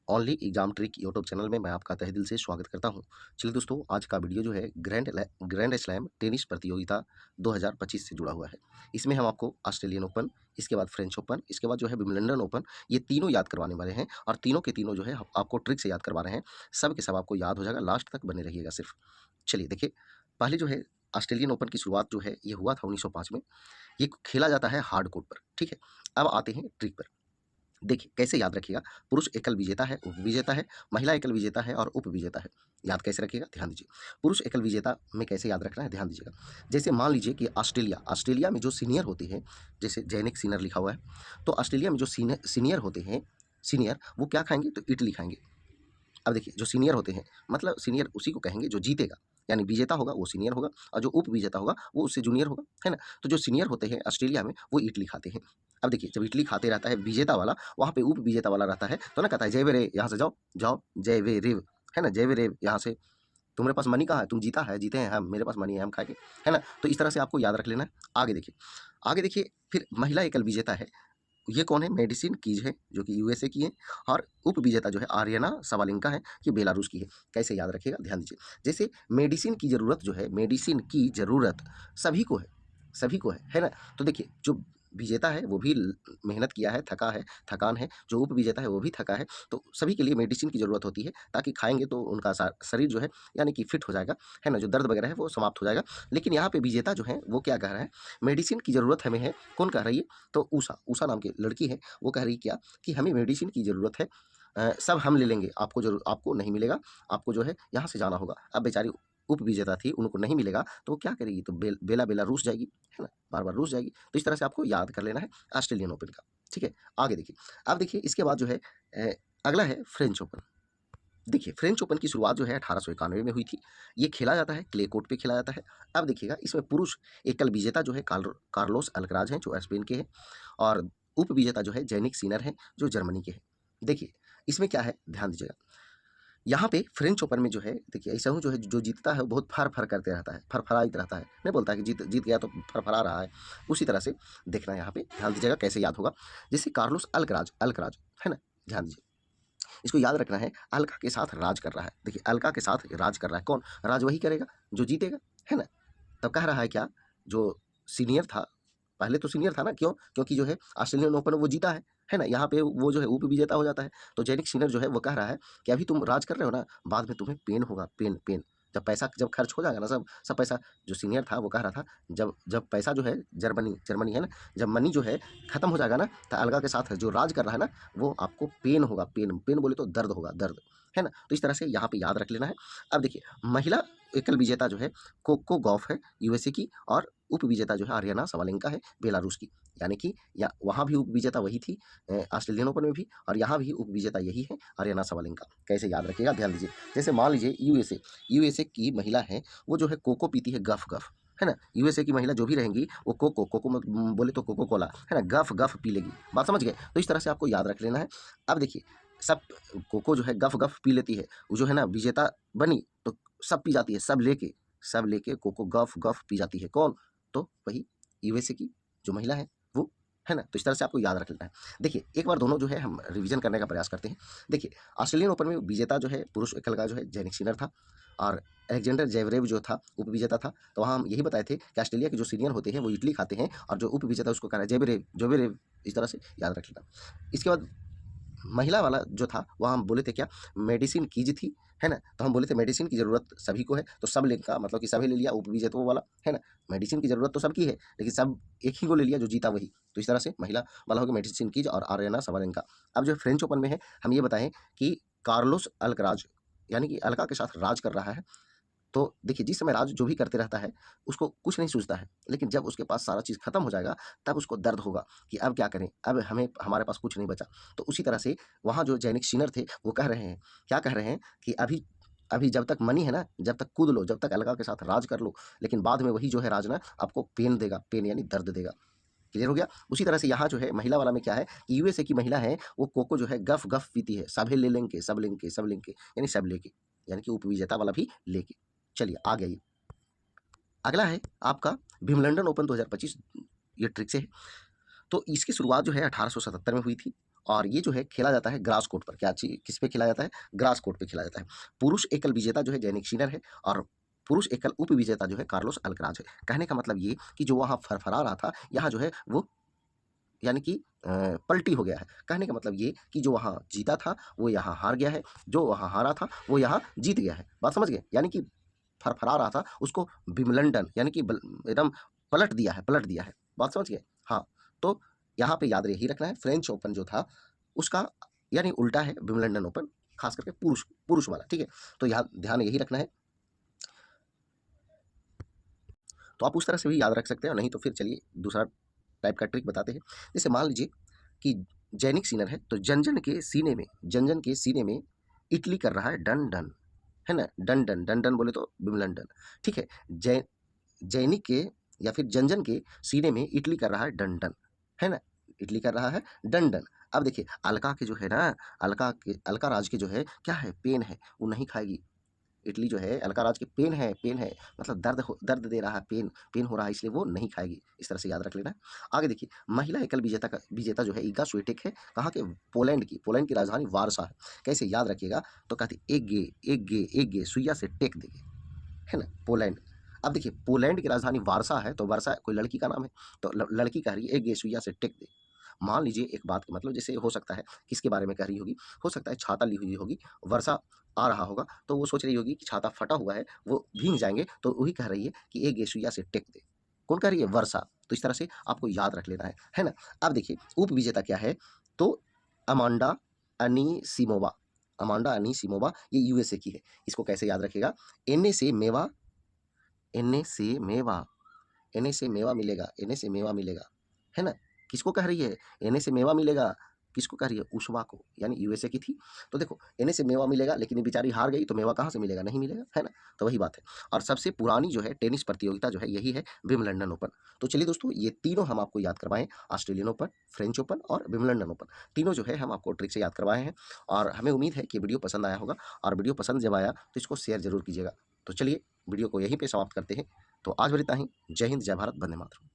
Only exam trick YouTube channel में मैं आपका तहे दिल से स्वागत करता हूं। चलिए दोस्तों, आज का वीडियो जो है ग्रैंड स्लैम टेनिस प्रतियोगिता 2025 से जुड़ा हुआ है। इसमें हम आपको ऑस्ट्रेलियन ओपन, इसके बाद फ्रेंच ओपन, इसके बाद जो है विंबलडन ओपन, ये तीनों याद करवाने वाले हैं और तीनों के तीनों जो है आपको ट्रिक से याद करवा रहे हैं। सब के सब आपको याद हो जाएगा, लास्ट तक बने रहिएगा सिर्फ। चलिए देखिए, पहले जो है ऑस्ट्रेलियन ओपन की शुरुआत जो है ये हुआ था 1905 में। ये खेला जाता है हार्ड कोर्ट पर, ठीक है। अब आते हैं ट्रिक पर। देखिए कैसे याद रखिएगा। पुरुष एकल विजेता है, उप विजेता है, महिला एकल विजेता है और उप विजेता है। याद कैसे रखिएगा, ध्यान दीजिए। पुरुष एकल विजेता में कैसे याद रखना है, ध्यान दीजिएगा। जैसे मान लीजिए कि ऑस्ट्रेलिया में जो सीनियर होते हैं, जैसे जैनिक सीनियर लिखा हुआ है, तो ऑस्ट्रेलिया में जो सीनियर होते हैं, सीनियर वो क्या खाएंगे, तो इडली खाएंगे। अब देखिए, जो सीनियर होते हैं मतलब सीनियर उसी को कहेंगे जो जीतेगा, यानी विजेता होगा वो सीनियर होगा और जो उप विजेता होगा वो उससे जूनियर होगा, है ना। तो जो सीनियर होते हैं ऑस्ट्रेलिया में वो इडली खाते हैं। अब देखिए, जब इडली खाते रहता है विजेता वाला, वहाँ पे उप विजेता वाला रहता है, तो ना कहता है जय वे रे, यहाँ से जाओ जाओ, जय वे रेव, है ना, जय वे रेव, यहाँ से तुम्हारे पास मनी कहाँ है, तुम जीता है, जीते हैं हम, मेरे पास मनी है, हम खाएंगे, है ना। तो इस तरह से आपको याद रख लेना है। आगे देखिए, आगे देखिए, फिर महिला एकल विजेता है, ये कौन है, मेडिसिन कीज है जो कि यूएसए की है, और उप विजेता जो है आर्यना सवालिंका है, ये बेलारूस की है। कैसे याद रखिएगा, ध्यान दीजिए। जैसे मेडिसिन की ज़रूरत जो है, मेडिसिन की ज़रूरत सभी को है, सभी को है ना। तो देखिए, जो विजेता है वो भी मेहनत किया है, थका है, थकान है, जो उप विजेता है वो भी थका है, तो सभी के लिए मेडिसिन की ज़रूरत होती है, ताकि खाएंगे तो उनका शरीर जो है यानी कि फिट हो जाएगा, है ना, जो दर्द वगैरह है वो समाप्त हो जाएगा। लेकिन यहाँ पे विजेता जो है वो क्या कह रहा है, मेडिसिन की ज़रूरत हमें है। कौन कह रही है, तो उषा उषा नाम की लड़की है, वो कह रही क्या कि हमें मेडिसिन की ज़रूरत है, सब हम ले लेंगे, आपको जरूर, आपको नहीं मिलेगा, आपको जो है यहाँ से जाना होगा। अब बेचारी उप विजेता थी, उनको नहीं मिलेगा तो वो क्या करेगी, तो बेला बेला रूस जाएगी, है ना, बार बार रूस जाएगी। तो इस तरह से आपको याद कर लेना है ऑस्ट्रेलियन ओपन का, ठीक है। आगे देखिए, अब देखिए इसके बाद जो है अगला है फ्रेंच ओपन। देखिए, फ्रेंच ओपन की शुरुआत जो है 1891 में हुई थी। ये खेला जाता है क्ले कोर्ट पे खेला जाता है। अब देखिएगा, इसमें पुरुष एकल विजेता जो है कार्लोस अल्कराज हैं, जो स्पेन के हैं, और उप विजेता जो है जैनिक सीनर हैं, जो जर्मनी के हैं। देखिए, इसमें क्या है, ध्यान दीजिएगा। यहाँ पे फ्रेंच ओपन में जो है, देखिए ऐसा हूँ, जो है जो जीतता है वो बहुत फर फर करते रहता है, फरफराइत रहता है, नहीं बोलता है कि जीत जीत गया तो फरफरा रहा है। उसी तरह से देखना है, यहाँ पे ध्यान दीजिएगा कैसे याद होगा। जैसे कार्लोस अल्कराज, अल्कराज, है ना, ध्यान दीजिए। इसको याद रखना है, अलका के साथ राज कर रहा है। देखिए, अलका के साथ राज कर रहा है, कौन, राज वही करेगा जो जीतेगा, है ना। तब कह रहा है क्या, जो सीनियर था, पहले तो सीनियर था ना, क्यों, क्योंकि जो है ऑस्ट्रेलियन ओपन वो जीता है ना। यहाँ पे वो जो है उप विजेता हो जाता है। तो जैनिक सीनियर जो है वो कह रहा है कि अभी तुम राज कर रहे हो ना, बाद में तुम्हें पेन होगा, पेन पेन, जब पैसा जब खर्च हो जाएगा ना, सब सब पैसा। जो सीनियर था वो कह रहा था, जब जब पैसा जो है, जर्मनी जर्मनी है ना, जब मनी जो है खत्म हो जाएगा ना, तो अलगा के साथ जो राज कर रहा है ना, वो आपको पेन होगा, पेन पेन बोले तो दर्द होगा, दर्द, है ना। तो इस तरह से यहाँ पे याद रख लेना है। अब देखिए, महिला एकल विजेता जो है कोको गॉफ है, यूएसए की, और उप विजेता जो है आर्यना सवालेंका है, बेलारूस की। यानी कि या वहाँ भी उप विजेता वही थी, ऑस्ट्रेलियन ओपन में भी, और यहाँ भी उप विजेता यही है, आर्यना सवालेंका। कैसे याद रखिएगा, ध्यान दीजिए। जैसे मान लीजिए यूएसए की महिला है, वो जो है कोको पीती है, गफ गफ, है ना। यूएसए की महिला जो भी रहेंगी वो कोको कोको बोले तो कोको कोला, है ना, गफ गफ पी लेगी। बात समझ गए। तो इस तरह से आपको याद रख लेना है। अब देखिए, सब कोको जो है गफ गफ पी लेती है, वो जो है ना विजेता बनी तो सब पी जाती है, सब लेके कोको गफ गफ पी जाती है। कौन, तो वही यूएसए की जो महिला है वो, है ना। तो इस तरह से आपको याद रख लेना है। देखिए, एक बार दोनों जो है हम रिवीजन करने का प्रयास करते हैं। देखिए, ऑस्ट्रेलियन ओपन में विजेता जो है पुरुष एकल का जो है जैनिक सिनर था, और अलेक्जेंडर जेवरेव जो था उप विजेता था। तो वहाँ हम यही बताए थे कि ऑस्ट्रेलिया के जो सीनियर होते हैं वो इडली खाते हैं, और जो उप विजेता उसको कह रहा है जेवरेव जेवरेव। इस तरह से याद रख लेना। इसके बाद महिला वाला जो था, वहाँ हम बोले थे क्या, मेडिसिन कीज थी, है ना। तो हम बोले थे मेडिसिन की ज़रूरत सभी को है, तो सब लिंक का मतलब कि सभी ले लिया, उप विजेता वाला, है ना। मेडिसिन की ज़रूरत तो सबकी है, लेकिन सब एक ही को ले लिया जो जीता वही। तो इस तरह से महिला वाला हो गया मेडिसिन कीज और आर्यना सवालेंका। अब जो फ्रेंच ओपन में है, हम ये बताएं कि कार्लोस अल्कराज, यानी कि अलका के साथ राज कर रहा है। तो देखिए, जिस समय राज जो भी करते रहता है उसको कुछ नहीं सूझता है, लेकिन जब उसके पास सारा चीज़ खत्म हो जाएगा तब उसको दर्द होगा कि अब क्या करें, अब हमें हमारे पास कुछ नहीं बचा। तो उसी तरह से वहाँ जो जैनिक सीनर थे वो कह रहे हैं, क्या कह रहे हैं कि अभी अभी जब तक मनी है ना, जब तक कूद लो, जब तक अलगा के साथ राज कर लो, लेकिन बाद में वही जो है राज ना आपको पेन देगा, पेन यानी दर्द देगा। क्लियर हो गया। उसी तरह से यहाँ जो है महिला वाला में क्या है कि यूएसए की महिला है, वो कोको जो है गफ गफ पीती है, सभी ले लेंगे, सब लेंगे, सब लेंगे, यानी सब लेके, यानी कि उपविजेता वाला भी लेके। चलिए आगे आइए। अगला है आपका विंबलडन ओपन 2025, ये ट्रिक से है। तो इसकी शुरुआत जो है 1877 में हुई थी, और ये जो है खेला जाता है ग्रास कोर्ट पर। क्या चीज किस पे खेला जाता है? ग्रास कोर्ट पे खेला जाता है। पुरुष एकल विजेता जो है जैनिक सिनर है और पुरुष एकल उप विजेता जो है कार्लोस अल्कराज है। कहने का मतलब ये कि जो वहाँ फरफरा रहा था, यहाँ जो है वो यानी कि पलटी हो गया है। कहने का मतलब ये कि जो वहाँ जीता था वो यहाँ हार गया है, जो वहाँ हारा था वो यहाँ जीत गया है। बात समझ गए? यानी कि फरफरा रहा था उसको विमलंडन यानी कि एकदम पलट दिया है। बात समझ गए? हाँ, तो यहाँ पे याद यही रखना है, फ्रेंच ओपन जो था उसका यानी उल्टा है विमलंडन ओपन, खास करके पुरुष पुरुष वाला। ठीक है, तो यहाँ ध्यान यही रखना है। तो आप उस तरह से भी याद रख सकते हैं, नहीं तो फिर चलिए दूसरा टाइप का ट्रिक बताते हैं। जैसे मान लीजिए कि जैनिक सिनर है, तो जनजन के सीने में इटली कर रहा है डन डन, है ना? डन डन, डन डन बोले तो विमलंडन। ठीक है, जैनिक के या फिर जनजन के सीने में इटली कर रहा है डन डन, है ना? इटली कर रहा है डन डन। अब देखिए अलका के जो है ना, अलका राज के जो है क्या है, पेन है, वो नहीं खाएगी। इटली जो है अलका राज के पेन है, मतलब दर्द दे रहा है, पेन हो रहा है, इसलिए वो नहीं खाएगी। इस तरह से याद रख लेना है। आगे देखिए महिला एकल विजेता जो है इगा स्विटेक है, कहाँ के? पोलैंड की राजधानी वारसा है। कैसे याद रखिएगा? तो कहती एक गे सुइया से टेक देगे, है ना? पोलैंड। अब देखिए पोलैंड की राजधानी वारसा है, तो वारसा कोई लड़की का नाम है, तो लड़की कह रही है एक गे सुइया से टेक दे। मान लीजिए एक बात का मतलब जैसे हो सकता है किसके बारे में कह रही होगी, हो सकता है छाता ली हुई होगी, वर्षा आ रहा होगा, तो वो सोच रही होगी कि छाता फटा हुआ है, वो भीग जाएंगे, तो वही कह रही है कि एक गेसुइया से टेक दे। कौन कह रही है? वर्षा। तो इस तरह से आपको याद रख लेना है ना? अब देखिए उप विजेता क्या है, तो अमांडा अनीसिमोवा। अमांडा अनीसिमोवा ये यूएसए की है। इसको कैसे याद रखेगा? एन से मेवा, एन से मेवा, एन से मेवा मिलेगा, एन से मेवा मिलेगा, है ना? किसको कह रही है? एन से मेवा मिलेगा। किसको कह रही है? उषवा को, यानी यूएसए की थी। तो देखो एन से मेवा मिलेगा, लेकिन ये बेचारी हार गई, तो मेवा कहाँ से मिलेगा? नहीं मिलेगा, है ना? तो वही बात है। और सबसे पुरानी जो है टेनिस प्रतियोगिता जो है यही है विम्बलडन ओपन। तो चलिए दोस्तों ये तीनों हम आपको याद करवाएं, ऑस्ट्रेलियन ओपन, फ्रेंच ओपन और विम्बलडन ओपन। तीनों जो है हम आपको ट्रिक से याद करवाए हैं और हमें उम्मीद है कि वीडियो पसंद आया होगा। और वीडियो पसंद जब आया तो इसको शेयर जरूर कीजिएगा। तो चलिए वीडियो को यहीं पर समाप्त करते हैं। तो आज बस इतना ही। जय हिंद, जय भारत, वंदे मातरम।